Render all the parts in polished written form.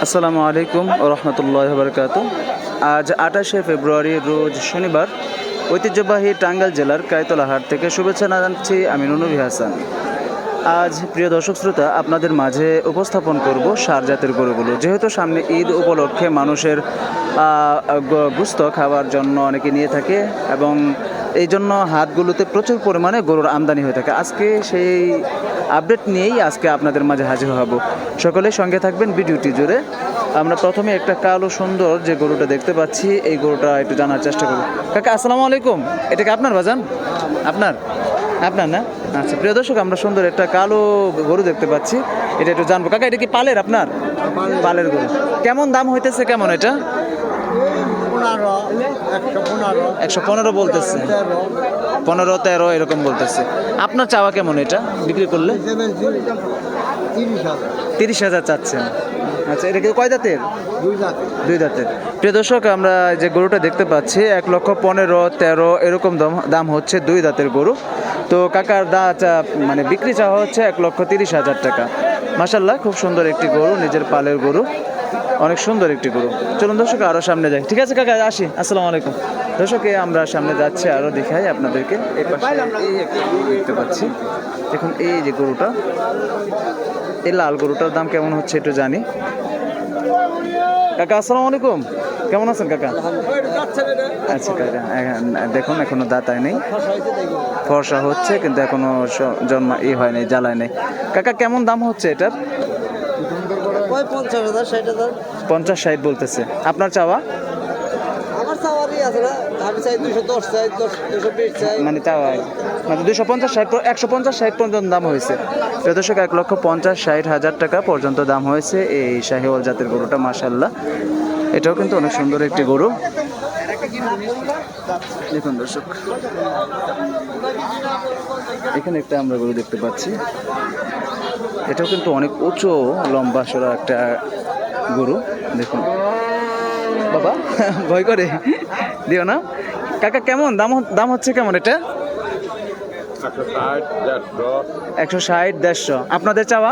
আসসালামু আলাইকুম ও রহমতুল্লাহি ওয়া বারাকাতুহু। আজ 28শে ফেব্রুয়ারি রোজ শনিবার ঐতিহ্যবাহী টাঙ্গাইল জেলার কায়তলা হাট থেকে শুভেচ্ছা জানাচ্ছি আমি নবী হাসান। আজ প্রিয় দর্শক শ্রোতা, আপনাদের মাঝে উপস্থাপন করব ষাঁড় জাতের গরুগুলো। যেহেতু সামনে ঈদ উপলক্ষে মানুষের গোশত খাওয়ার জন্য অনেকে নিয়ে থাকে এবং এই জন্য হাটগুলোতে প্রচুর পরিমাণে গরুর আমদানি হয়ে থাকে। আজকে সেই আপডেট নিয়েই আজকে আপনাদের মাঝে হাজির হব। সকলে সঙ্গে থাকবেন ভিডিওটি জুড়ে। আমরা প্রথমে একটা কালো সুন্দর যে গরুটা দেখতে পাচ্ছি, এই গরুটা একটু জানার চেষ্টা করব। কাকা আসসালামু আলাইকুম, এটা কি আপনার বাজান? আপনার না? আচ্ছা প্রিয় দর্শক, আমরা সুন্দর একটা কালো গরু দেখতে পাচ্ছি, এটা একটু জানবো। কাকা এটা কি পালের আপনার? পালের গরু। কেমন দাম হইতেছে কেমন এটা? 115 বলতেছে, 15-13 এরকম বলতেছে। আপনার চাওয়া কেমন এটা বিক্রি করলে? 30,000 চাচ্ছেন। আচ্ছা, এটা কি কয় দাঁতের? দুই দাঁতের। প্রিয় দর্শক, আমরা যে গরুটা দেখতে পাচ্ছি 1,15,13 এরকম দাম হচ্ছে, দুই দাঁতের গরু। তো কাকার মানে বিক্রি চাওয়া হচ্ছে 1,30,000 টাকা। মাশাআল্লাহ, খুব সুন্দর একটি গরু, নিজের পালের গরু, অনেক সুন্দর একটি গরু। চলুন দর্শক আরও সামনে যাই। ঠিক আছে কাকা, আসি। আসসালামু আলাইকুম। দর্শকে আমরা সামনে যাচ্ছি, আরও দেখাই আপনাদেরকে। এই পাশে এই একটা গরু দেখতে পাচ্ছি, দেখুন এই যে গরুটা, এই লাল গরুটার দাম কেমন হচ্ছে একটু জানি। কাকা আসসালামু আলাইকুম, কেমন আছেন কাকা? আচ্ছা কাকা, দেখুন এখনো দাঁতায় নেই, ফর্সা হচ্ছে কিন্তু এখনো জন্ম হয় নাই, জ্বালায় নেই। কাকা কেমন দাম হচ্ছে এটার? 50-60 বলতেছে। আপনার চাওয়া? মানে চাওয়া মানে 250-60 পর্যন্ত দাম হয়েছে। দর্শক 1,50,60,000 টাকা পর্যন্ত দাম হয়েছে এই শাহিওয়াল জাতের গরুটা। মাশাআল্লাহ, এটাও কিন্তু অনেক সুন্দর একটি গরু। দেখুন দর্শক, এখানে একটা আমরা গরু দেখতে পাচ্ছি, এটাও কিন্তু অনেক উঁচু লম্বা সরা একটা গরু। দেখুন বাবা, ভয় করে দিও না। কাকা কেমন দাম হচ্ছে কেমন এটা? 160-150। আপনাদের চাওয়া?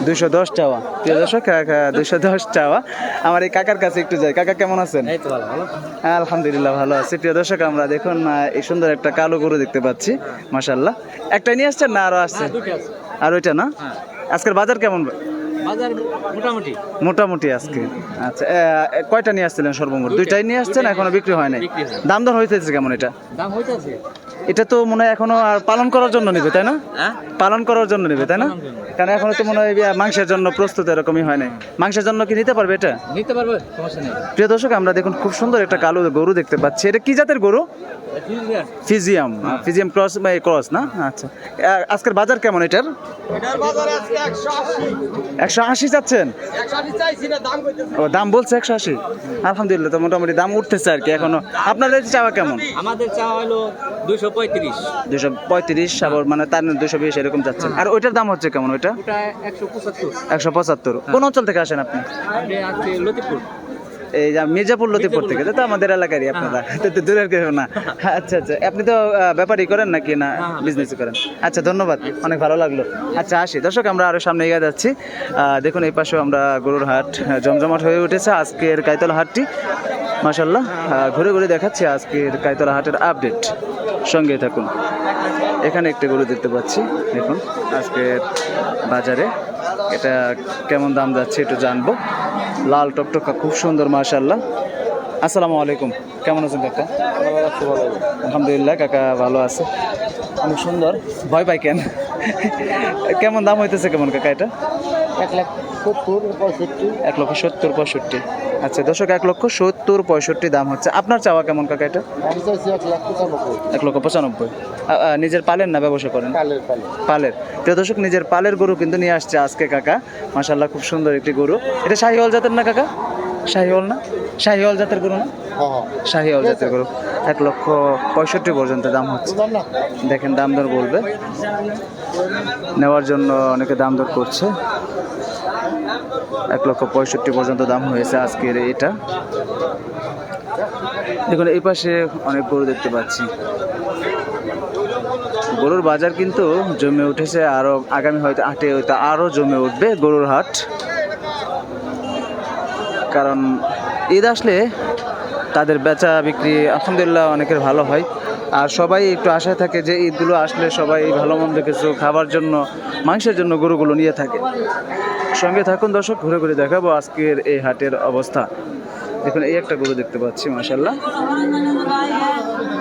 210 চাওয়া। প্রিয় দর্শক, 210 চাওয়া। আমার এই কাকার কাছে একটু যাই। কাকা কেমন আছেন? আলহামদুলিল্লাহ ভালো আছি। প্রিয় দর্শক, আমরা দেখুন এই সুন্দর একটা কালো গরু দেখতে পাচ্ছি। মাশাআল্লাহ, একটাই নিয়ে আসছেন না আরো আসছে? আর ওইটা না? আজকের বাজার কেমন? মোটামুটি আজকে। আচ্ছা, কয়টা নিয়ে আসছিলেন সর্বমোট? দুইটাই নিয়ে আসছেন, এখনো বিক্রি হয় নাই। দাম দর হইতেছে কেমন এটা? এটা তো মনে হয় এখনো আর পালন করার জন্য নেবে, তাই না? পালন করার জন্য নেবে, তাই না? কারণ এখনো তো মনে হয় মাংসের জন্য প্রস্তুত এরকমই হয় নাই। মাংসের জন্য কি নিতে পারবে এটা? নিতে পারবে, সমস্যা নেই। প্রিয় দর্শক, আমরা দেখুন খুব সুন্দর একটা কালো গরু দেখতে পাচ্ছি। এটা কি জাতের গরু? ফিজিয়াম ক্রস না? আচ্ছা, আজকের বাজার কেমন এটার? 180 চাচ্ছেন? ও, দাম বলছে 180। আলহামদুলিল্লাহ, তো মোটামুটি দাম উঠতেছে আর কি এখনো। আপনাদের চাওয়া কেমন? আমাদের চাওয়া হলো 235, আবার মানে তার 220 এরকম যাচ্ছেন। আর ওইটার দাম হচ্ছে কেমন? ওইটা 175। কোন অঞ্চল থেকে আসেন আপনি? লতিফপুর। এই মির্জাপুর লতিফপুর থেকে, তো আমাদের এলাকারই আপনারা, তো দূরের কেউ না। আচ্ছা, আপনি তো ব্যাপারই করেন নাকি না বিজনেস করেন? আচ্ছা, ধন্যবাদ, অনেক ভালো লাগলো। আচ্ছা আসি দর্শক, আমরা আরো সামনে এগিয়ে যাচ্ছি। দেখুন এই পাশেও আমরা গরুর হাট জমজমাট হয়ে উঠেছে আজকের কায়তলা হাটটি। মাশাআল্লাহ, ঘুরে ঘুরে দেখাচ্ছি আজকের কায়তলা হাটের আপডেট, সঙ্গে থাকুন। এখানে একটা গরু দেখতে পাচ্ছি, দেখুন আজকের বাজারে এটা কেমন দাম যাচ্ছে একটু জানবো। লাল টকটকা, খুব সুন্দর, মাশাআল্লাহ। আসসালামু আলাইকুম, কেমন আছেন কাকা? আলহামদুলিল্লাহ, কাকা ভালো আছে, অনেক সুন্দর। ভয় পাই কেন? কেমন দাম হইতেছে কেমন কাকা এটা? 1,70-65। আচ্ছা দর্শক, 1,70-65 দাম হচ্ছে। আপনার চাওয়া কেমন কাকা এটা? 1,95। নিজের পালের না ব্যবসা করেন? পালের। প্রিয় দর্শক, নিজের পালের গরু কিন্তু নিয়ে আসছে আজকে কাকা। মাশাআল্লাহ, খুব সুন্দর একটি গরু। এটা শাহিওয়াল জাতের না কাকা? শাহিওয়াল না? শাহিওয়াল জাতের গরু না? শাহিওয়াল জাতের গরু। 1,65 পর্যন্ত দাম হচ্ছে। দেখেন দাম দর বলবে, নেওয়ার জন্য অনেকে দাম দর করছে। 1,65 পর্যন্ত দাম হয়েছে আজকের এটা। দেখুন এই পাশে অনেক গরু দেখতে পাচ্ছি। গরুর বাজার কিন্তু জমে উঠেছে, আরো আগামী হয়তো 8-এ হয়তো আরো জমে উঠবে গরুর হাট। কারণ ঈদ আসলে তাদের বেচা বিক্রি আলহামদুলিল্লাহ অনেকের ভালো হয়। আর সবাই একটু আশায় থাকে যে ঈদগুলো আসলে সবাই ভালো মন্দ কিছু খাবার জন্য, মাংসের জন্য গরুগুলো নিয়ে থাকে। সঙ্গে থাকুন দর্শক, ঘুরে ঘুরে দেখাবো আজকের এই হাটের অবস্থা। দেখুন এই একটা গরু দেখতে পাচ্ছি মাশাআল্লাহ।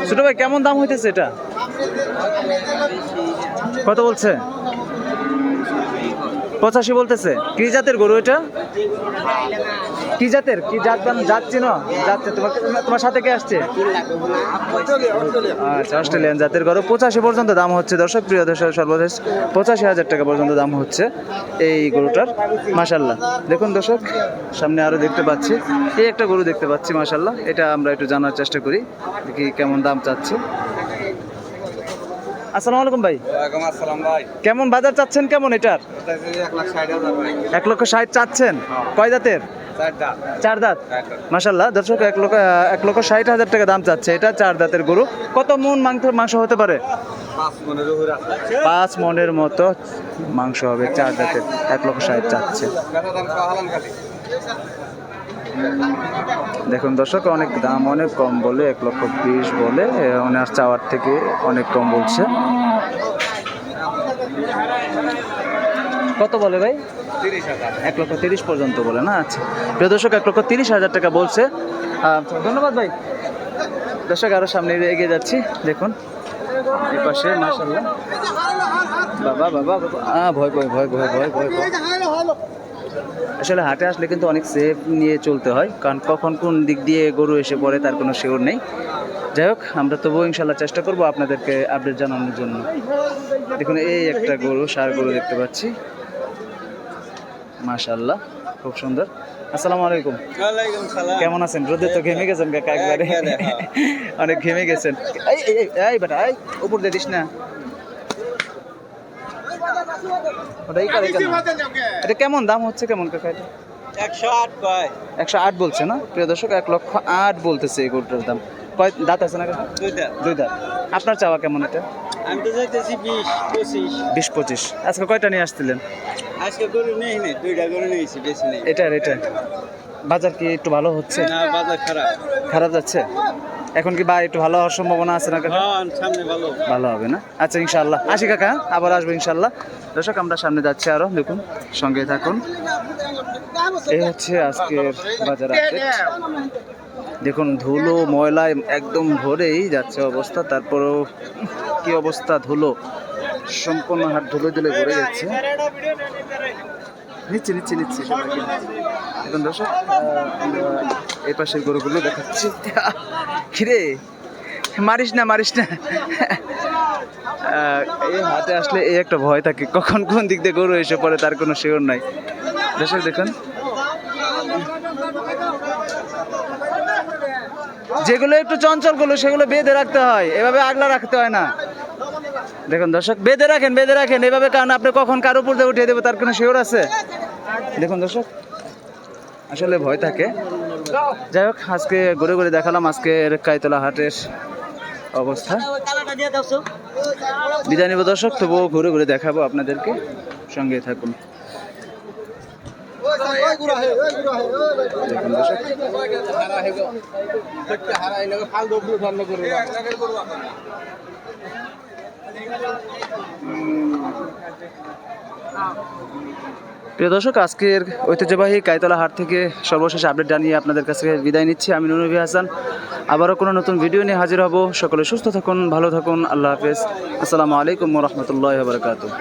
ছোট ভাই কেমন দাম হইতেছে এটা? কত বলছে? 85 বলতেছে। কি জাতের গরু এটা? কি জাতের? কি জাত যাচ্ছি না যাচ্ছে তোমার সাথে কে আসছে? আচ্ছা, অস্ট্রেলিয়ান জাতের গরু। 85 পর্যন্ত দাম হচ্ছে দর্শক, প্রিয় দর্শক, সর্বশেষ 85,000 টাকা পর্যন্ত দাম হচ্ছে এই গরুটার। মাশাআল্লাহ দেখুন দর্শক, সামনে আরো দেখতে পাচ্ছি এই একটা গরু দেখতে পাচ্ছি মাশাআল্লাহ। এটা আমরা একটু জানার চেষ্টা করি দেখি কেমন দাম চাচ্ছে। আসসালামু আলাইকুম ভাই। ওয়ালাইকুম আসসালাম ভাই। কেমন বাজার চাচ্ছেন কেমন এটার? 1,60,000 ভাই। 1,60,000 চাচ্ছেন? কয় দাঁতের? 4 দাঁত। 4 দাঁত। মাশাআল্লাহ দর্শক, 1,60,000 টাকা দাম চাচ্ছে। এটা 4 দাঁতের গরু। কত মন মাংস হতে পারে? 5 মনের উপর আছে। 5 মনের মতো মাংস হবে। 4 দাঁতের 1,60,000 চাচ্ছে। কত দাম কহালাম খালি? দেখুন দর্শক, অনেক দাম অনেক কম বলে 1,20,000 বলে, ওনার চাওয়ার থেকে অনেক কম বলছে। কত বলে ভাই? 30,000। 1,30,000 পর্যন্ত বলে না? আচ্ছা প্রিয় দর্শক, 1,30,000 টাকা বলছে। ধন্যবাদ ভাই। দর্শক আরো সামনে এগিয়ে যাচ্ছি। দেখুন এই পাশে মাশাআল্লাহ। বাবা বাবা বাবা, ভয় ভয় ভয় ভয় ভয় ভয় ভয়। আসলে হাটে আসলে কিন্তু অনেক সেফ নিয়ে চলতে হয়, কারণ কখন কোন দিক দিয়ে গরু এসে পড়ে তার কোনো শিওর নেই। যাই হোক, আমরা তবুও ইনশাল্লাহ চেষ্টা করব আপনাদেরকে আপডেট জানানোর জন্য। দেখুন এই একটা গরু, ষাঁড় গরু দেখতে পাচ্ছি মাশাআল্লাহ, খুব সুন্দর। আসসালামু আলাইকুম। ওয়ালাইকুম সালাম। কেমন আছেন? রোদে তো ঘেমে গেছেন কাকা একবারে, অনেক ঘেমে গেছেন। এই এই এই বেটা, এই উপর দিয়ে দিস না। ওটাই করে কেন? এটা কেমন দাম হচ্ছে কেমন কাকা এটা? 108 কয়। 108 বলছে না প্রিয় দর্শক? 1,08,000 বলতেছে এই গরুটার দাম। কয় দাঁত আছে না কাকা? 2 দাঁত। 2 দাঁত। আপনার চাওয়া কেমন এটা? আমি তো যাইতেছি 20-25। 20-25। আজকে কয়টা নিয়ে আসছিলেন? আজকে গরু নেই নাই, 2টা গরু নিয়েছি, বেশি নেই। এটা বাজার কি একটু ভালো হচ্ছে? না, বাজার খারাপ। খারাপ যাচ্ছে এখন কি? বা একটু ভালো হওয়ার সম্ভাবনা আছে না কাকা? হ্যাঁ, সামনে ভালো। ভালো হবে না? আচ্ছা ইনশাআল্লাহ। আসি কাকা, আবার আসবো ইনশাআল্লাহ। দর্শক আমরা সামনে যাচ্ছি আরো, দেখুন সঙ্গে থাকুন। এই হচ্ছে আজকের বাজার আপডেট। দেখুন ধুলো ময়লায় একদম ভরেই যাচ্ছে অবস্থা, তারপরেও কি অবস্থা, ধুলো সম্পূর্ণ হাট ধুলো ধুলে ভরে যাচ্ছে। নিচ্ছি সবাইকে। এখন দর্শক আমরা এই পাশের গরুগুলো দেখাচ্ছি। কিরে মারিস না এই হাটে আসলে এই একটা ভয় থাকে, কখন কোন দিক দিয়ে গরু এসে পড়ে তার কোনো শিওর নাই। দর্শক দেখুন, যেগুলো একটু চঞ্চল গুলো সেগুলো বেঁধে রাখতে হয়, এভাবে আগলা রাখতে হয় না। দেখুন দর্শক, বেঁধে রাখেন এভাবে, কারণ আপনি কখন কার উপর দিয়ে উঠিয়ে দেবো তার কোনো শিওর আছে? দেখুন দর্শক, আসলে ভয় থাকে। যাই হোক, আজকে ঘুরে ঘুরে দেখালাম আজকের কাইতলা হাটের অবস্থা। বিদায় নিব দর্শক, তবুও ঘুরে ঘুরে দেখাবো আপনাদেরকে, সঙ্গে থাকুন। দেখুন দর্শক, প্রিয় দর্শক, আজকের ঐতিহ্যবাহী কাইতলা হাট থেকে সর্বশেষ আপডেট জানিয়ে আপনাদের কাছে বিদায় নিচ্ছি। আমি নুরনবী হাসান। আবারও কোনো নতুন ভিডিও নিয়ে হাজির হব। সকলে সুস্থ থাকুন, ভালো থাকুন। আল্লাহ হাফেজ। আসসালামু আলাইকুম ওয়া রাহমাতুল্লাহি ওয়া বারাকাতুহু।